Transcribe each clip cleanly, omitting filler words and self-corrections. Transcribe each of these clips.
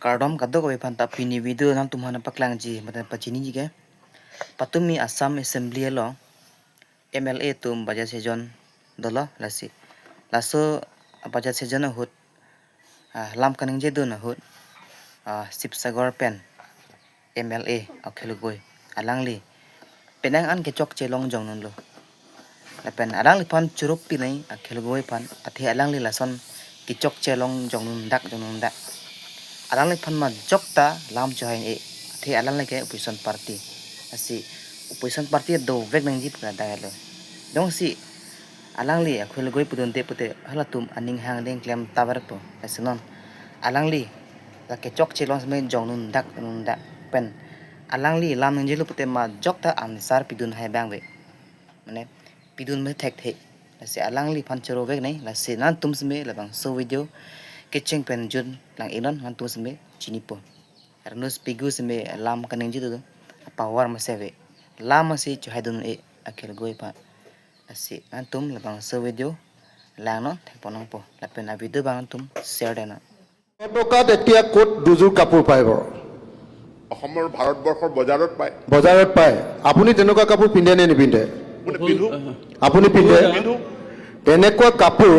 Kardom kadok we pan tapi ni video nam tumhana paklang ji matan pachini ji ke patumi Assam Assembly lo MLA tum baja sejon dolo lasi laso baja sejon hut lam kaning je don hut Sipsagar pen MLA akhelugoi alangli penang an ke chok chelong jong nun lo pen alangli pan churup pi nai akhelugoi pan athi alangli lason ki chok chelong jong nun dak alang le pan ma jokta lam join e the alang le ke opposition party asi opposition party do vek nang jip ka da lo dong si alang le akhul goi pudon te pute halatum aning hang leng klem tabar to asinon alang le la ke chok chelong sme jong nun dak pen alang le lam nang jilu pute ma jokta ansar pidun hai bang ve mane pidun me thek the asi alang le pan chero vek nai la se nan tum sme la bang so video kecing pen jun lang inon han tu sembe chinipo arnus pigu sembe lam kaneng jitu power maseve lam masih chuhaidun e akhel goi pa asi antum labang so video lang no thekponong po lapen a video bang antum share dena টকাত এতিয়া coat দুজোৰ কাপোৰ পাইব অসমৰ ভাৰতবৰ্ষৰ বজাৰত পায় আপুনি তেনেকুৱা কাপোৰ পিন্ধে নে নিপিন্ধে আপুনি পিন্ধে এনেকুৱা কাপোৰ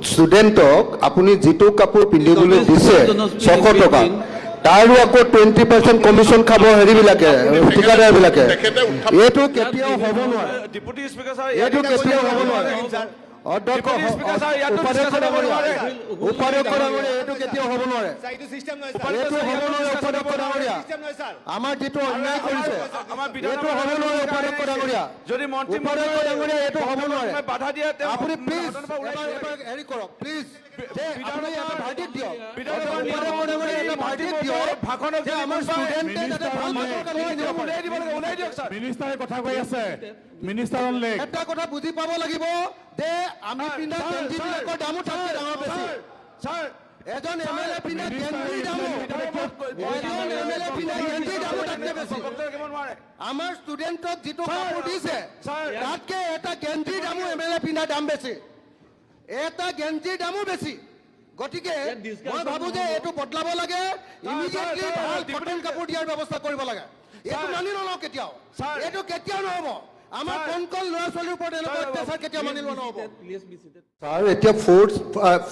ষ্টুডেণ্টক আপুনি যিটো কাপোৰ পিন্ধিবলৈ দিছে 600 টকা তাৰো আকৌ 20% কমিশ্যন খাব হেৰিবিলাকে ঠিকাদাৰবিলাকে এইটো কেতিয়াও হ'ব নোৱাৰে ডিপুটি স্পিকাৰ ছাৰ এইটো কেতিয়াও হ'ব নোৱাৰে অধ্যক্ষ উপাধ্যক্ষ ডাঙৰীয়া এইটো কেতিয়াও হ'ব নোৱাৰে এইটো হ'ব নোৱাৰে উপাধ্যক্ষ ডাঙৰীয়া আমাৰ যিটো অন্যায় কৰিছে এইটো হ'ব নোৱাৰে উপাধ্যক্ষ ডাঙৰীয়া যদি মন্ত্ৰী উপাধ্যক্ষ ডাঙৰীয়া এইটো হ'ব নোৱাৰে বাধা দিয়ে আপুনি প্লিজ এবাৰ হেৰি কৰক প্লিজ আপুনি এটা ভাৰ্ডিক্ট দিয়ক উপাধ্যক্ষ ডাঙৰীয়া এটা ভাৰ্ডিক্ট দিয়ক ভাষণক যে আমাৰ ষ্টুডেণ্টে যাতে ভাল ভাষণ ওলাই দিয়ক ছাৰ মিনিষ্টাৰে কথা কৈ আছে মিনিষ্টাৰৰ লেখ এটা কথা বুজি পাব লাগিব যে আমি পিন্ধা গেঞ্জিবিলাকৰ দামো থাকে ডাঙৰ বেছি ছাৰ এজন এমএলএ পিন্ধা গেঞ্জিৰ দামো থাকে বেছি আমাৰ ষ্টুডেণ্টক যিটো কাপোৰ দিছে তাতকে এটা গেঞ্জিৰ দামো এমএলএ পিন্ধা দাম বেছি এটা গেঞ্জিৰ দামো বেছি গতিকে মই ভাবো যে এইটো বদলাব লাগে ইমিডিয়েটলি ভাল কটন কাপোৰ দিয়াৰ ব্যৱস্থা কৰিব লাগে এইটো মানি নলওঁ কেতিয়াও এইটো কেতিয়াও নহ'ব আমাৰ কল ল'ৰা ছোৱালীৰ ওপৰত এনেকুৱা অত্যাচাৰ কেতিয়াও মানি লোৱা নহ'ব ছাৰ এতিয়া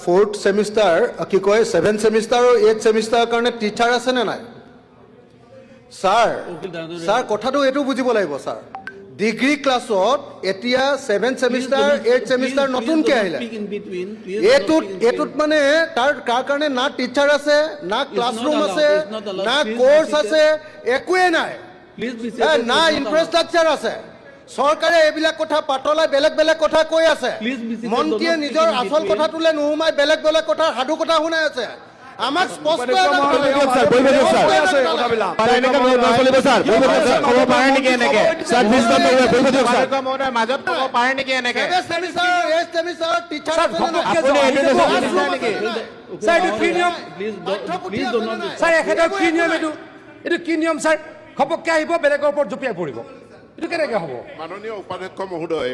ফ'ৰ্থ ছেমিষ্টাৰ কি কয় 7th ছেমিষ্টাৰ আৰু 8th ছেমিষ্টাৰৰ কাৰণে টিচাৰ আছে নে নাই ছাৰ কথাটো এইটো বুজিব লাগিব ছাৰ ডিগ্ৰী ক্লাছত এতিয়া 7th ছেমিষ্টাৰ 8th ছেমিষ্টাৰ নতুনকৈ আহিলে এইটোত মানে তাৰ কাৰণে না টিচাৰ আছে না ক্লাছৰুম আছে না কোৰ্চ আছে একোৱে নাই না ইনফ্ৰাষ্ট্ৰাকচাৰ আছে চৰকাৰে এইবিলাক কথা পাতলাই বেলেগ কথা কৈ আছে মন্ত্ৰীয়ে নিজৰ আচল কথাটোলৈ নোসোমাই বেলেগ কথা সাধু কথা শুনাই আছে আমাক স্পষ্ট এইটো কি নিয়ম ছাৰ ঘপককে আহিব বেলেগৰ ওপৰত জঁপিয়াই পৰিব এইটো কেনেকে হ'ব মাননীয় উপাধ্যক্ষ মহোদয়